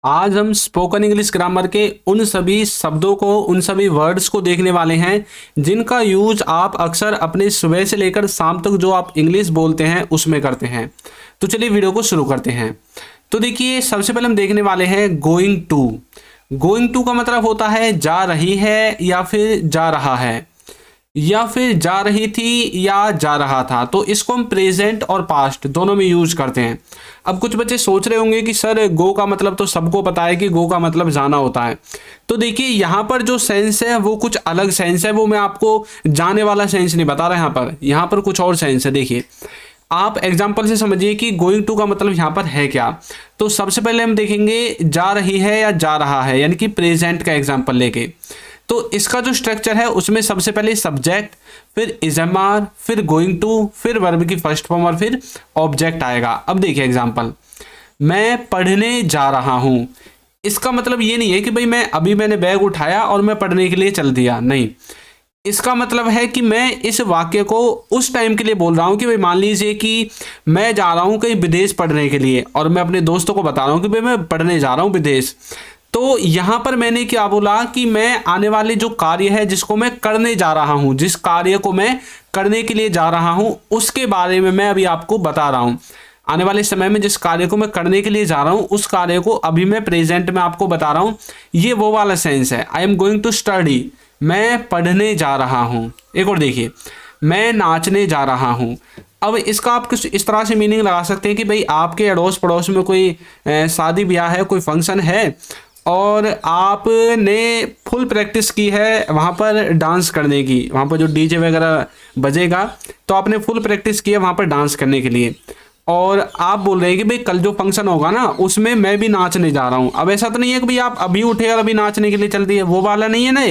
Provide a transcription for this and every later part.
आज हम spoken English grammar के उन सभी शब्दों को, उन सभी वर्ड्स को देखने वाले हैं जिनका यूज आप अक्सर अपने सुबह से लेकर शाम तक जो आप इंग्लिश बोलते हैं उसमें करते हैं। तो चलिए वीडियो को शुरू करते हैं। तो देखिए, सबसे पहले हम देखने वाले हैं गोइंग टू। गोइंग टू का मतलब होता है जा रही है या फिर जा रहा है, या फिर जा रही थी या जा रहा था। तो इसको हम प्रेजेंट और पास्ट दोनों में यूज करते हैं। अब कुछ बच्चे सोच रहे होंगे कि सर गो का मतलब तो सबको पता है कि गो का मतलब जाना होता है। तो देखिए, यहाँ पर जो सेंस है वो कुछ अलग सेंस है, वो मैं आपको जाने वाला सेंस नहीं बता रहा। यहाँ पर कुछ और सेंस है। देखिए, आप एग्जाम्पल से समझिए कि गोइंग टू का मतलब यहाँ पर है क्या। तो सबसे पहले हम देखेंगे जा रही है या जा रहा है, यानी कि प्रेजेंट का एग्जाम्पल लेके। तो इसका जो स्ट्रक्चर है उसमें सबसे पहले सब्जेक्ट, फिर इजमार, फिर गोइंग टू, फिर वर्ब की फर्स्ट फॉर्म और फिर ऑब्जेक्ट आएगा। अब देखिए एग्जांपल, मैं पढ़ने जा रहा हूं। इसका मतलब ये नहीं है कि भाई मैंने बैग उठाया और मैं पढ़ने के लिए चल दिया, नहीं। इसका मतलब है कि मैं इस वाक्य को उस टाइम के लिए बोल रहा हूं कि भाई मान लीजिए कि मैं जा रहा हूं कहीं विदेश पढ़ने के लिए और मैं अपने दोस्तों को बता रहा हूं कि भाई मैं पढ़ने जा रहा हूं विदेश। तो यहां पर मैंने क्या बोला कि मैं आने वाले जो कार्य है जिसको मैं करने जा रहा हूं, जिस कार्य को मैं करने के लिए जा रहा हूं उसके बारे में मैं अभी आपको बता रहा हूं। आने वाले समय में जिस कार्य को मैं करने के लिए जा रहा हूं उस कार्य को अभी मैं प्रेजेंट में आपको बता रहा हूं। ये वो वाला सेंस है। I am going to study, मैं पढ़ने जा रहा हूं। एक और देखिए, मैं नाचने जा रहा हूं। अब इसका आप कुछ इस तरह से मीनिंग लगा सकते हैं कि भाई आपके अड़ोस पड़ोस में कोई शादी ब्याह है, कोई फंक्शन है और आपने फुल प्रैक्टिस की है वहाँ पर डांस करने की। वहाँ पर जो डीजे वगैरह बजेगा तो आपने फुल प्रैक्टिस की है वहाँ पर डांस करने के लिए, और आप बोल रहे हैं कि भाई कल जो फंक्शन होगा ना उसमें मैं भी नाचने जा रहा हूँ। अब ऐसा तो नहीं है कि भाई आप अभी उठे और अभी नाचने के लिए चल दिए, वो वाला नहीं है ना।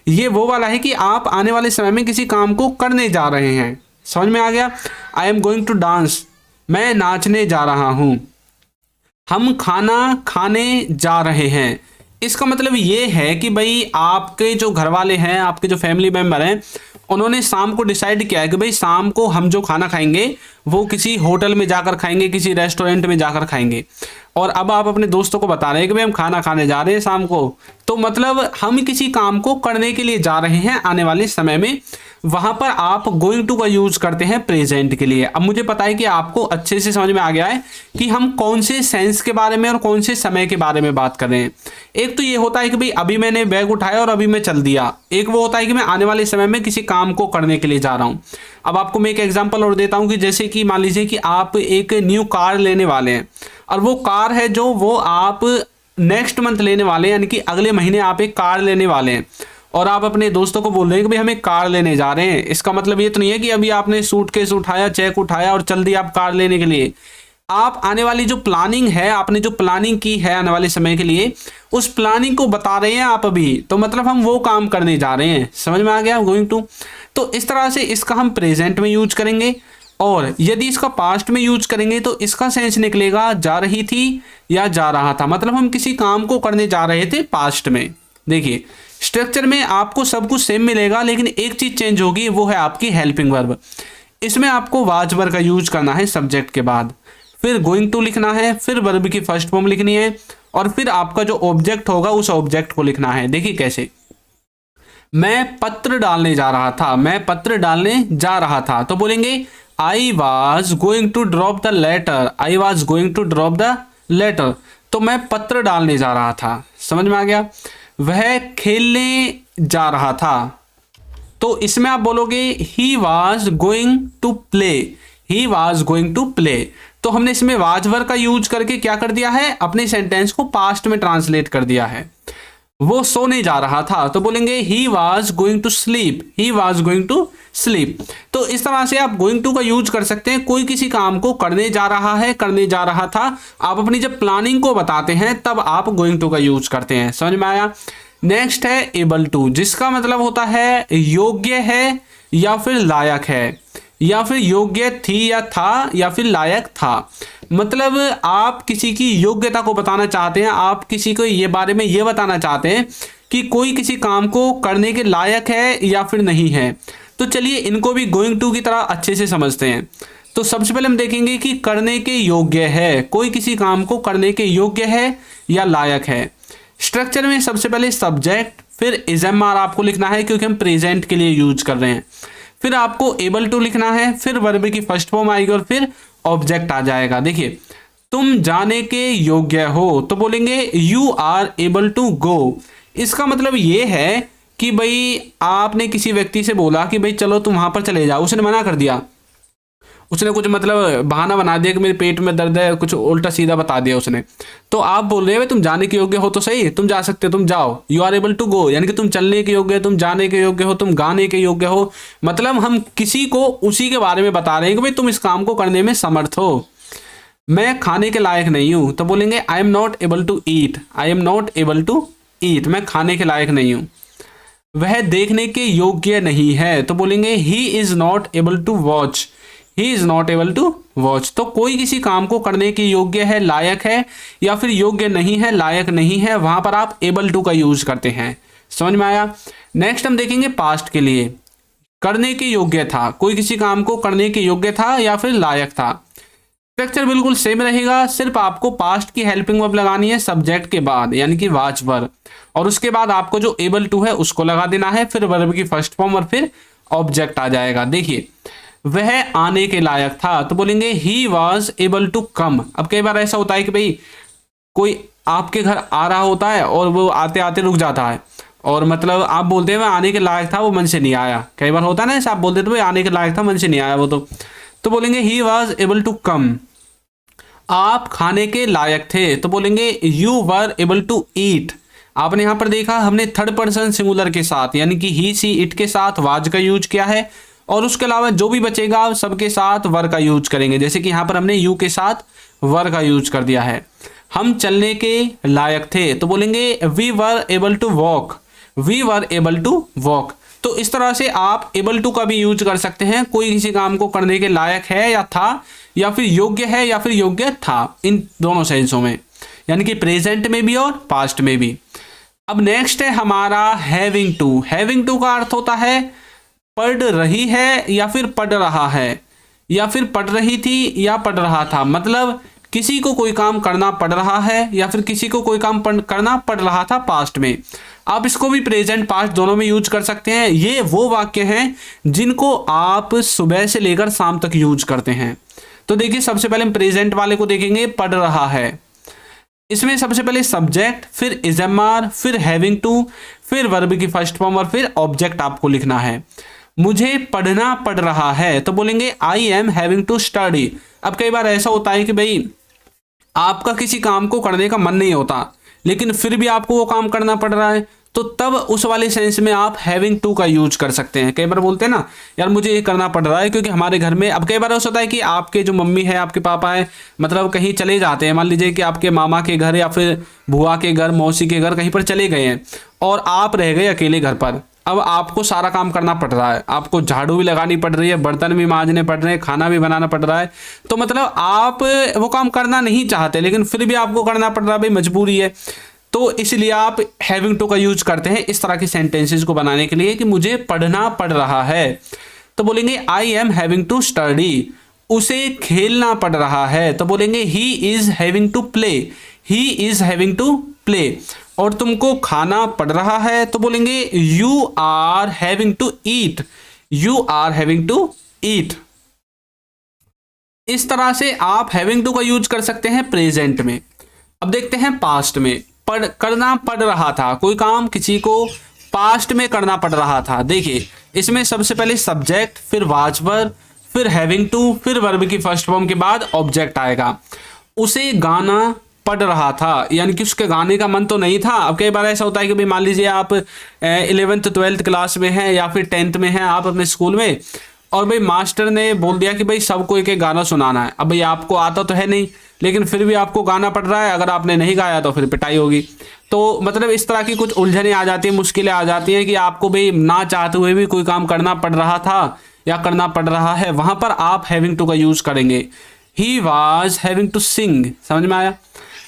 ये वो वाला है कि आप आने वाले समय में किसी काम को करने जा रहे हैं। समझ में आ गया? I am going to dance, मैं नाचने जा रहा हूँ। हम खाना खाने जा रहे हैं। इसका मतलब ये है कि भाई आपके जो घर वाले हैं, आपके जो फैमिली मेंबर हैं, उन्होंने शाम को डिसाइड किया है कि भाई शाम को हम जो खाना खाएंगे वो किसी होटल में जाकर खाएंगे, किसी रेस्टोरेंट में जाकर खाएंगे। और अब आप अपने दोस्तों को बता रहे हैं कि भाई हम खाना खाने जा रहे हैं शाम को। तो मतलब हम किसी काम को करने के लिए जा रहे हैं आने वाले समय में। वहां पर आप गोइंग टू का यूज करते हैं प्रेजेंट के लिए। अब मुझे पता है कि आपको अच्छे से समझ में आ गया है कि हम कौन से सेंस के बारे में और कौन से समय के बारे में बात कर रहे हैं। एक तो ये होता है कि भाई अभी मैंने बैग उठाया और अभी मैं चल दिया। एक वो होता है कि मैं आने वाले समय में किसी काम को करने के लिए जा रहा हूं। अब आपको मैं एक एग्जांपल और देता हूं कि जैसे कि मान लीजिए कि आप एक न्यू कार लेने वाले हैं और वो कार है जो वो आप नेक्स्ट मंथ लेने वाले हैं, यानी कि अगले महीने आप एक कार लेने वाले हैं और आप अपने दोस्तों को बोल रहे हैं कि भाई हम एक कार लेने जा रहे हैं। इसका मतलब ये तो नहीं है कि अभी आपने सूटकेस उठाया, चेक उठाया और चल दिया आप कार लेने के लिए। आप आने वाली जो प्लानिंग है, आपने जो प्लानिंग की है आने वाले समय के लिए, उस प्लानिंग को बता रहे हैं आप अभी। तो मतलब हम वो काम करने जा रहे हैं। समझ में आ गया गोइंग टू? तो इस तरह से इसका हम प्रेजेंट में यूज करेंगे, और यदि इसका पास्ट में यूज करेंगे तो इसका सेंस निकलेगा जा रही थी या जा रहा था। मतलब हम किसी काम को करने जा रहे थे पास्ट में। देखिए, स्ट्रक्चर में आपको सब कुछ सेम मिलेगा, लेकिन एक चीज चेंज होगी, वो है आपकी हेल्पिंग वर्ब। इसमें आपको वाज वर्ब का यूज करना है सब्जेक्ट के बाद, फिर गोइंग टू लिखना है, फिर वर्ब की फर्स्ट फॉर्म लिखनी है, और फिर आपका जो ऑब्जेक्ट होगा उस ऑब्जेक्ट को लिखना है। देखिए कैसे, मैं पत्र डालने जा रहा था, मैं पत्र डालने जा रहा था। तो बोलेंगे I was going to drop the letter, I was going to drop the letter. तो मैं पत्र डालने जा रहा था। समझ में आ गया? वह खेलने जा रहा था। तो इसमें आप बोलोगे he was going to play, he was going to play. तो हमने इसमें वाज वर्ब का यूज करके क्या कर दिया है, अपने सेंटेंस को पास्ट में ट्रांसलेट कर दिया है। वो सोने जा रहा था, तो बोलेंगे he was going to sleep, he was going to sleep. तो इस तरह से आप गोइंग टू का यूज कर सकते हैं। कोई किसी काम को करने जा रहा है, करने जा रहा था, आप अपनी जब प्लानिंग को बताते हैं तब आप गोइंग टू का यूज करते हैं। समझ में आया? नेक्स्ट है एबल टू, जिसका मतलब होता है योग्य है या फिर लायक है, या फिर योग्य थी या था, या फिर लायक था। मतलब आप किसी की योग्यता को बताना चाहते हैं, आप किसी को ये बारे में ये बताना चाहते हैं कि कोई किसी काम को करने के लायक है या फिर नहीं है। तो चलिए इनको भी गोइंग टू की तरह अच्छे से समझते हैं। तो सबसे पहले हम देखेंगे कि करने के योग्य है, कोई किसी काम को करने के योग्य है या लायक है। स्ट्रक्चर में सबसे पहले सब्जेक्ट, फिर इजएमआर आपको लिखना है क्योंकि हम प्रेजेंट के लिए यूज कर रहे हैं, फिर आपको एबल टू लिखना है, फिर वर्ब की फर्स्ट फॉर्म आएगी और फिर ऑब्जेक्ट आ जाएगा। देखिए, तुम जाने के योग्य हो तो बोलेंगे you are able to go. इसका मतलब ये है कि भाई आपने किसी व्यक्ति से बोला कि भाई चलो तुम वहां पर चले जाओ, उसने मना कर दिया, उसने कुछ मतलब बहाना बना दिया कि मेरे पेट में दर्द है, कुछ उल्टा सीधा बता दिया उसने, तो आप बोल रहे हो तुम जाने के योग्य हो तो सही, तुम जा सकते हो, तुम जाओ, you are able to go, यानी कि तुम चलने के योग्य हो, तुम जाने के योग्य हो, तुम गाने के योग्य हो। मतलब हम किसी को उसी के बारे में बता रहे हैं कि भाई तुम इस काम को करने में समर्थ हो। मैं खाने के लायक नहीं हूं तो बोलेंगे I am not able to eat, I am not able to eat, मैं खाने के लायक नहीं हूं। वह देखने के योग्य नहीं है तो बोलेंगे he is not able to watch, he is not able to watch. तो कोई किसी काम को करने के योग्य है, लायक है, या फिर योग्य नहीं है, लायक नहीं है, वहां पर आप एबल टू का यूज करते हैं। समझ में आया। नेक्स्ट हम देखेंगे पास्ट के लिए, करने के योग्य था, कोई किसी काम को करने के योग्य था या फिर लायक था। स्ट्रक्चर बिल्कुल सेम रहेगा, सिर्फ आपको पास्ट की हेल्पिंग वर्ब लगानी है सब्जेक्ट के बाद, यानी कि वाच वर्ब, और उसके बाद आपको जो एबल टू है उसको लगा देना है, फिर वर्ब की फर्स्ट फॉर्म और फिर ऑब्जेक्ट आ जाएगा। देखिए, वह आने के लायक था तो बोलेंगे he was able to come. अब कई बार ऐसा होता है कि भाई कोई आपके घर आ रहा होता है और वो आते आते रुक जाता है, और मतलब आप बोलते हैं वह आने के लायक था, वो मन से नहीं आया। कई बार होता है ना ऐसा, आप बोलते थे भाई आने के लायक था, मन से नहीं आया वो, तो बोलेंगे he was able to come. आप खाने के लायक थे तो बोलेंगे you were able to eat. आपने यहां पर देखा हमने थर्ड पर्सन सिंगुलर के साथ यानी कि ही सी इट के साथ वाज का यूज किया है, और उसके अलावा जो भी बचेगा सबके साथ वर का यूज करेंगे, जैसे कि यहां पर हमने यू के साथ वर का यूज कर दिया है। हम चलने के लायक थे तो बोलेंगे we were able to walk, we were able to walk. तो इस तरह से आप एबल टू का भी यूज कर सकते हैं, कोई किसी काम को करने के लायक है या था, या फिर योग्य है या फिर योग्य था, इन दोनों सेंसों में, यानी कि प्रेजेंट में भी और पास्ट में भी। अब नेक्स्ट है हमारा हैविंग टू। हैविंग टू का अर्थ होता है पढ़ रही है या फिर पढ़ रहा है, या फिर पढ़ रही थी या पढ़ रहा था। मतलब किसी को कोई काम करना पड़ रहा है या फिर किसी को कोई काम करना पड़ रहा था पास्ट में। आप इसको भी प्रेजेंट पास्ट दोनों में यूज कर सकते हैं। ये वो वाक्य हैं जिनको आप सुबह से लेकर शाम तक यूज करते हैं। तो देखिए, सबसे पहले हम प्रेजेंट वाले को देखेंगे, पढ़ रहा है। इसमें सबसे पहले सब्जेक्ट, फिर इजएमआर, फिर हैविंग टू, फिर वर्ब की फर्स्ट फॉर्म और फिर ऑब्जेक्ट आपको लिखना है। मुझे पढ़ना पड़ रहा है तो बोलेंगे I am having to study. अब कई बार ऐसा होता है कि भाई आपका किसी काम को करने का मन नहीं होता, लेकिन फिर भी आपको वो काम करना पड़ रहा है, तो तब उस वाले सेंस में आप हैविंग टू का यूज कर सकते हैं। कई बार बोलते हैं ना यार मुझे ये करना पड़ रहा है क्योंकि हमारे घर में, अब कई बार ऐसा होता है कि आपके जो मम्मी है, आपके पापा है, मतलब कहीं चले जाते हैं, मान लीजिए कि आपके मामा के घर या फिर बुआ के घर, मौसी के घर, कहीं पर चले गए हैं और आप रह गए अकेले घर पर। अब आपको सारा काम करना पड़ रहा है, आपको झाड़ू भी लगानी पड़ रही है, बर्तन भी मांजने पड़ रहे हैं, खाना भी बनाना पड़ रहा है। तो मतलब आप वो काम करना नहीं चाहते लेकिन फिर भी आपको करना पड़ रहा है, भाई मजबूरी है। तो इसलिए आप हैविंग टू का यूज करते हैं इस तरह के सेंटेंसेस को बनाने के लिए कि मुझे पढ़ना पड़ रहा है। तो बोलेंगे I am having to study. उसे खेलना पड़ रहा है तो बोलेंगे he is having to play, he is having to play. और तुमको खाना पड़ रहा है तो बोलेंगे you are having to eat, you are having to eat. इस तरह से आप हैविंग टू का यूज कर सकते हैं प्रेजेंट में। अब देखते हैं पास्ट में। करना पड़ रहा था, कोई काम किसी को पास्ट में करना पड़ रहा था। देखिए, इसमें सबसे पहले सब्जेक्ट, फिर वाज वर्ब, फिर हैविंग टू, फिर वर्ब की फर्स्ट फॉर्म के बाद ऑब्जेक्ट आएगा। उसे गाना पढ़ रहा था, यानी कि उसके गाने का मन तो नहीं था। अब कई बार ऐसा होता है कि भाई मान लीजिए आप 11th 12th क्लास में हैं या फिर 10th में हैं आप अपने स्कूल में, और भाई मास्टर ने बोल दिया कि भाई सबको एक एक गाना सुनाना है। अब भाई आपको आता तो है नहीं, लेकिन फिर भी आपको गाना पड़ रहा है, अगर आपने नहीं गाया तो फिर पिटाई होगी। तो मतलब इस तरह की कुछ उलझनें आ जाती हैं, मुश्किलें आ जाती हैं कि आपको भाई ना चाहते हुए भी कोई काम करना पड़ रहा था या करना पड़ रहा है, वहां पर आप हैविंग टू का यूज करेंगे। He was having to sing. समझ में आया।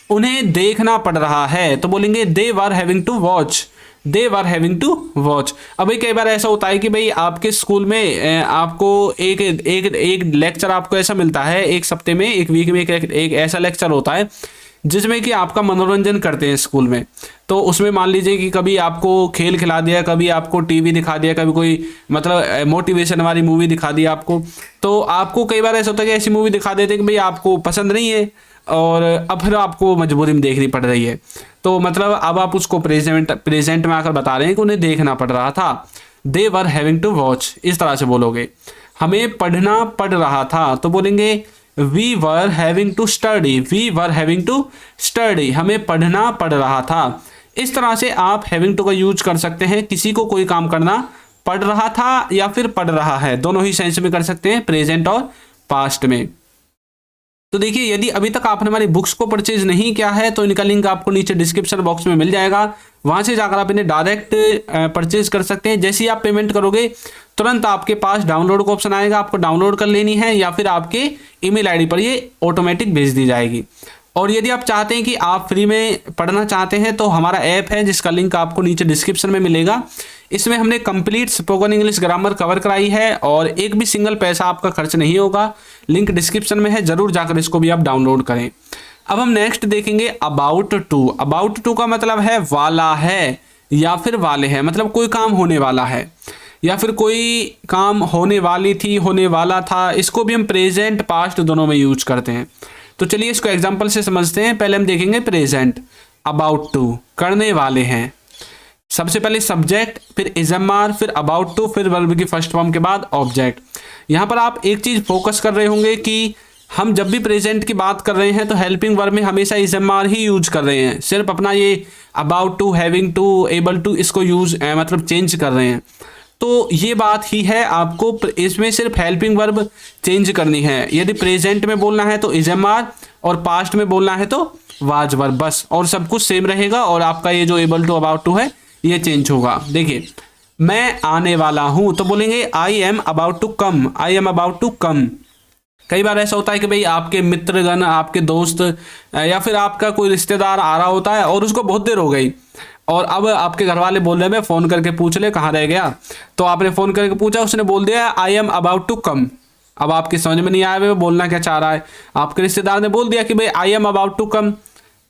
उन्हें देखना पड़ रहा है तो बोलेंगे they were having to watch, they were having to watch. अभी कई बार ऐसा होता है कि भाई आपके स्कूल में आपको एक एक एक लेक्चर आपको ऐसा मिलता है, एक हफ्ते में, एक वीक में एक ऐसा लेक्चर होता है जिसमें कि आपका मनोरंजन करते हैं स्कूल में। तो उसमें मान लीजिए कि कभी आपको खेल खिला दिया, कभी आपको टीवी दिखा दिया, कभी कोई मतलब मोटिवेशन वाली मूवी दिखा दी आपको। तो आपको कई बार ऐसा होता है कि ऐसी मूवी दिखा देते हैं कि भाई आपको पसंद नहीं है और अब फिर आपको मजबूरी में देखनी पड़ रही है। तो मतलब अब आप उसको प्रेजेंट में आकर बता रहे हैं कि उन्हें देखना पड़ रहा था। दे वर हैविंग टू वॉच, इस तरह से बोलोगे। हमें पढ़ना पड़ रहा था तो बोलेंगे we were having to study, we were having to study, हमें पढ़ना पड़ रहा था। इस तरह से आप हैविंग टू का यूज कर सकते हैं, किसी को कोई काम करना पड़ रहा था या फिर पड़ रहा है, दोनों ही सेंस में कर सकते हैं, प्रेजेंट और पास्ट में। तो देखिए, यदि अभी तक आपने हमारी बुक्स को परचेज नहीं किया है तो इनका लिंक आपको नीचे डिस्क्रिप्शन बॉक्स में मिल जाएगा, वहां से जाकर आप इन्हें डायरेक्ट परचेज कर सकते हैं। जैसे ही आप पेमेंट करोगे तुरंत आपके पास डाउनलोड का ऑप्शन आएगा, आपको डाउनलोड कर लेनी है या फिर आपके ईमेल आईडी पर ये ऑटोमेटिक भेज दी जाएगी। और यदि आप चाहते हैं कि आप फ्री में पढ़ना चाहते हैं तो हमारा ऐप है जिसका लिंक आपको नीचे डिस्क्रिप्शन में मिलेगा। इसमें हमने complete spoken English grammar cover कराई है और एक भी सिंगल पैसा आपका खर्च नहीं होगा। लिंक डिस्क्रिप्शन में है, जरूर जाकर इसको भी आप डाउनलोड करें। अब हम नेक्स्ट देखेंगे अबाउट टू। अबाउट टू का मतलब है वाला है या फिर वाले है, मतलब कोई काम होने वाला है या फिर कोई काम होने वाली थी, होने वाला था। इसको भी हम प्रेजेंट पास्ट दोनों में यूज करते हैं। तो चलिए इसको एग्जांपल से समझते हैं। पहले हम देखेंगे प्रेजेंट, अबाउट टू, करने वाले हैं। सबसे पहले सब्जेक्ट, फिर इजमार, फिर अबाउट टू, फिर वर्ब की फर्स्ट फॉर्म के बाद ऑब्जेक्ट। यहाँ पर आप एक चीज फोकस कर रहे होंगे कि हम जब भी प्रेजेंट की बात कर रहे हैं तो हेल्पिंग वर्ब में हमेशा इजमार ही यूज कर रहे हैं, सिर्फ अपना ये about to, having to, able to इसको यूज मतलब चेंज कर रहे हैं। तो ये बात ही है, आपको इसमें सिर्फ हेल्पिंग वर्ब चेंज करनी है। यदि प्रेजेंट में बोलना है तो इजमार और पास्ट में बोलना है तो वाज वर्ब, बस, और सब कुछ सेम रहेगा। और आपका ये जो एबल टू अबाउट टू है ये चेंज होगा। देखिए, मैं आने वाला हूं तो बोलेंगे I am about to come, I am about to come. कई बार ऐसा होता है कि भाई आपके मित्रगण, आपके दोस्त या फिर आपका कोई रिश्तेदार आ रहा होता है और उसको बहुत देर हो गई और अब आपके घर वाले बोल रहे हैं फ़ोन करके पूछ ले कहाँ रह गया। तो आपने फ़ोन करके पूछा, उसने बोल दिया I am about to come. अब आपकी समझ में नहीं आया वो बोलना क्या चाह रहा है। आपके रिश्तेदार ने बोल दिया कि भाई I am about to come.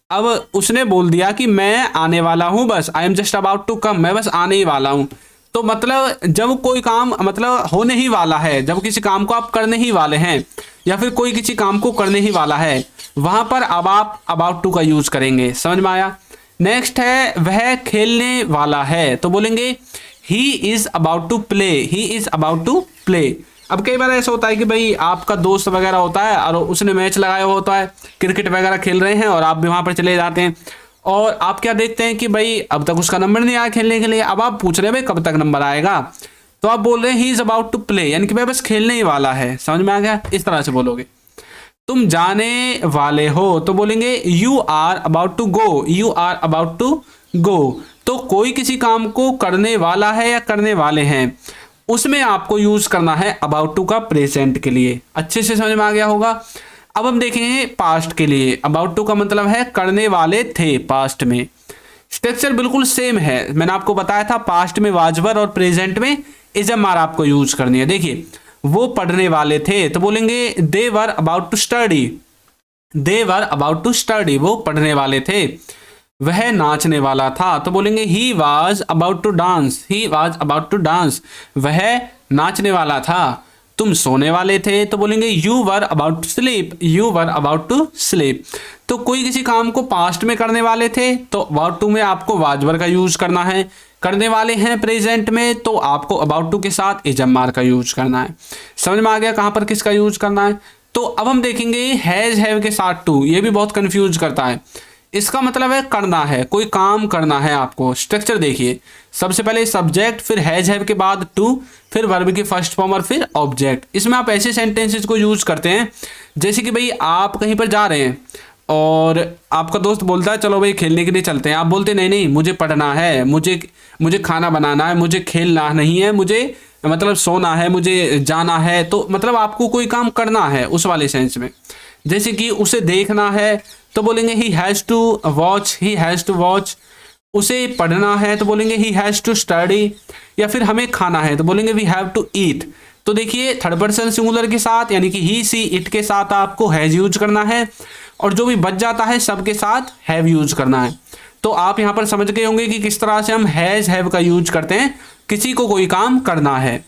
अब उसने बोल दिया कि मैं आने वाला हूं, बस I am just about to come, मैं बस आने ही वाला हूं। तो मतलब जब कोई काम मतलब होने ही वाला है, जब किसी काम को आप करने ही वाले हैं या फिर कोई किसी काम को करने ही वाला है, वहां पर अब आप अबाउट टू का यूज करेंगे। समझ में आया। नेक्स्ट है वह खेलने वाला है तो बोलेंगे he is about to play, he is about to play. अब कई बार ऐसा होता है कि भाई आपका दोस्त वगैरह होता है और उसने मैच लगाया हुआ होता है, क्रिकेट वगैरह खेल रहे हैं और आप भी वहां पर चले जाते हैं और आप क्या देखते हैं कि भाई अब तक उसका नंबर नहीं आया खेलने के लिए। अब आप पूछ रहे हैं भाई कब तक नंबर आएगा, तो आप बोल रहे हैं he is about to play, यानी कि भाई बस खेलने ही वाला है। समझ में आ गया। इस तरह से बोलोगे। तुम जाने वाले हो तो बोलेंगे you are about to go, you are about to go. तो कोई किसी काम को करने वाला है या करने वाले हैं, उसमें आपको यूज करना है अबाउट टू का प्रेजेंट के लिए। अच्छे से समझ में आ गया होगा। अब हम देखेंगे पास्ट के लिए। अबाउट टू का मतलब है करने वाले थे पास्ट में। स्ट्रक्चर बिल्कुल सेम है, मैंने आपको बताया था पास्ट में वाजवर और प्रेजेंट में इजमार आपको यूज करनी है। देखिए, वो पढ़ने वाले थे तो बोलेंगे they were about to study, they were about to study, वो पढ़ने वाले थे। वह नाचने वाला था तो बोलेंगे he was about to dance, he was about to dance, वह नाचने वाला था। तुम सोने वाले थे तो बोलेंगे you were about to sleep, you were about to sleep. तो कोई किसी काम को पास्ट में करने वाले थे तो अबाउट टू में आपको वाज वर का यूज करना है। करने वाले हैं प्रेजेंट में तो आपको अबाउट टू के साथ इजमार का यूज करना है। समझ में आ गया कहां पर किसका यूज करना है। तो अब हम देखेंगे हैज हैव के साथ टू, ये भी बहुत कंफ्यूज करता है। इसका मतलब है करना है, कोई काम करना है आपको। स्ट्रक्चर देखिए, सबसे पहले सब्जेक्ट, फिर हैज हैव के बाद टू, फिर वर्ब की फर्स्ट फॉर्म और फिर ऑब्जेक्ट। इसमें आप ऐसे सेंटेंसेस को यूज करते हैं जैसे कि भाई आप कहीं पर जा रहे हैं और आपका दोस्त बोलता है चलो भाई खेलने के लिए चलते हैं। आप बोलते नहीं नहीं मुझे पढ़ना है, मुझे खाना बनाना है, मुझे खेलना नहीं है, मुझे मतलब सोना है, मुझे जाना है। तो मतलब आपको कोई काम करना है उस वाले सेंस में। जैसे कि उसे देखना है तो बोलेंगे he has to watch, he has to watch. उसे पढ़ना है तो बोलेंगे ही हैज़ टू स्टडी, या फिर हमें खाना है तो बोलेंगे वी हैव टू ईट। तो देखिए थर्ड पर्सन सिंगुलर के साथ यानी कि ही सी इट के साथ आपको हैज़ यूज करना है, और जो भी बच जाता है सबके साथ हैव यूज करना है। तो आप यहाँ पर समझ गए होंगे कि किस तरह से हम हैज़ हैव का यूज करते हैं किसी को कोई काम करना है।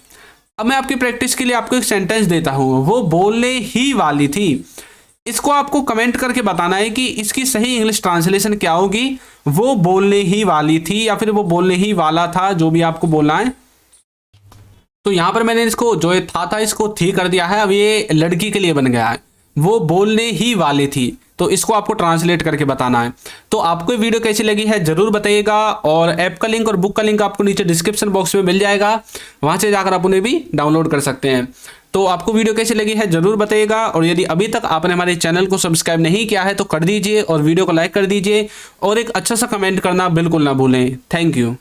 अब मैं आपकी प्रैक्टिस के लिए आपको एक सेंटेंस देता हूँ, वो बोलने ही वाली थी। इसको आपको कमेंट करके बताना है कि इसकी सही इंग्लिश ट्रांसलेशन क्या होगी। वो बोलने ही वाली थी या फिर वो बोलने ही वाला था, जो भी आपको बोलना है। तो यहाँ पर मैंने इसको जो था इसको थी कर दिया है, अब ये लड़की के लिए बन गया है। वो बोलने ही वाली थी, तो इसको आपको ट्रांसलेट करके बताना है। तो आपको ये वीडियो कैसी लगी है जरूर बताइएगा, और ऐप का लिंक और बुक का लिंक आपको नीचे डिस्क्रिप्शन बॉक्स में मिल जाएगा, वहां से जाकर आप उन्हें भी डाउनलोड कर सकते हैं। तो आपको वीडियो कैसी लगी है जरूर बताइएगा, और यदि अभी तक आपने हमारे चैनल को सब्सक्राइब नहीं किया है तो कर दीजिए और वीडियो को लाइक कर दीजिए, और एक अच्छा सा कमेंट करना बिल्कुल ना भूलें। Thank you.